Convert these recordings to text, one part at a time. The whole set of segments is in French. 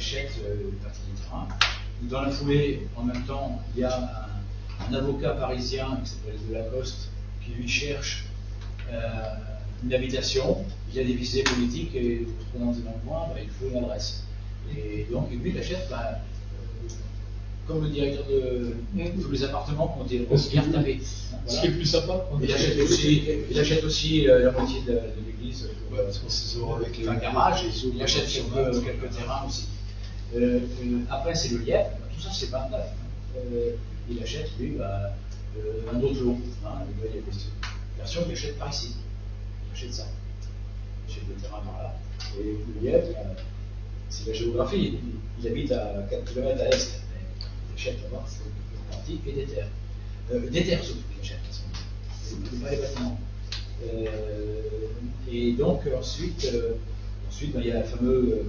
achète une partie du terrain. Dans la foulée, en même temps, il y a un avocat parisien qui s'appelle Delacoste qui lui cherche une habitation. Il y a des visées politiques et pour se présenter dans le coin, il faut une adresse. Et donc lui, il achète, comme le directeur de tous les appartements qui ont été bien tapés. Ce qui est plus sympa. Il achète aussi la moitié de l'église. Parce qu'on s'isole avec un garage, il achète si on veut quelques terrains aussi. Après, c'est le Lièvre, tout ça c'est pas neuf. Il achète, lui, un autre lot. Il y a des versions qu'il achète par ici. Il achète ça. Il achète des terrains par là. Et le Lièvre, c'est la géographie. Il habite à 4 km à l'est. Il achète là-bas, c'est une partie, et des terres. Des terres surtout qu'il achète, pas les bâtiments. Et donc ensuite, il y a la fameuse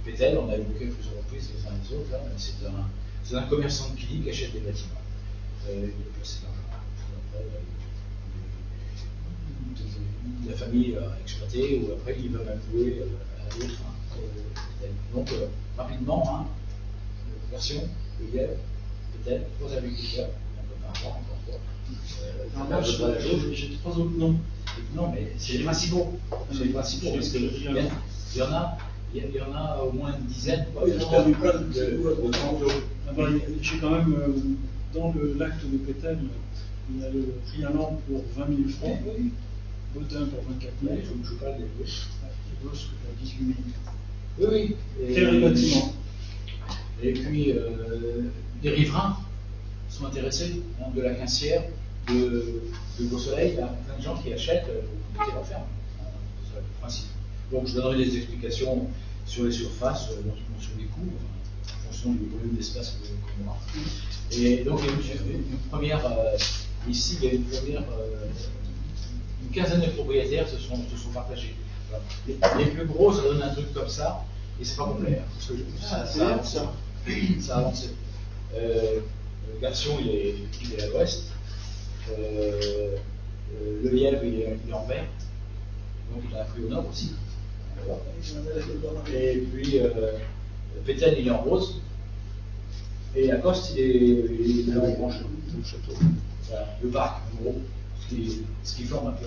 Pétel, on a évoqué plusieurs reprises les uns et les autres, là, c'est un commerçant de Killy qui achète des bâtiments. Il a placé de l'argent. La famille a exploité, ou après il va même louer à d'autres. Donc rapidement, version, le Lièvre, Pétel, trois agriculteurs, un peu par rapport encore. J'ai trois autres noms. Non, mais c'est les principaux. C'est les principaux. Parce que il y en a au moins une dizaine. J'ai quand même, dans l'acte de Pétel, il y a le Trialan pour 20 000 francs, Bautin pour 24 000. Je parle des deux. Et Bosque pour 18 000. Oui. Terre et bâtiment. Et puis, les riverains sont intéressés, de la Quincière, de Beau-Soleil, il y a plein de gens qui achètent pour quitter leur ferme. C'est le principe. Donc je donnerai des explications sur les surfaces, notamment sur les coûts, en fonction du volume d'espace qu'on aura. Et donc il y a une première, ici il y a une quinzaine de propriétaires se sont partagés. Voilà. Les plus gros, ça donne un truc comme ça, et c'est pas complet, parce que ça a avancé. Le Garçon, il est à l'ouest. Le Lièvre, il est en mer, donc il a pris au nord aussi. Et puis Pétel, il est en rose, et Lacoste, il est en orange. Voilà, le parc, en gros, ce qui forme un peu.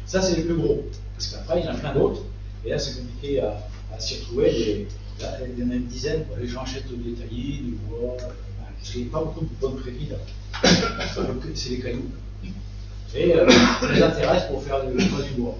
Ça, c'est le plus gros, parce qu'après, il y en a plein d'autres, et là, c'est compliqué à s'y retrouver. Là, il y en a une dizaine, les gens achètent des taillis, du bois, parce qu'il n'y a pas beaucoup de bonnes prairies là. C'est les cailloux. Et ça les intéresse pour faire du bois.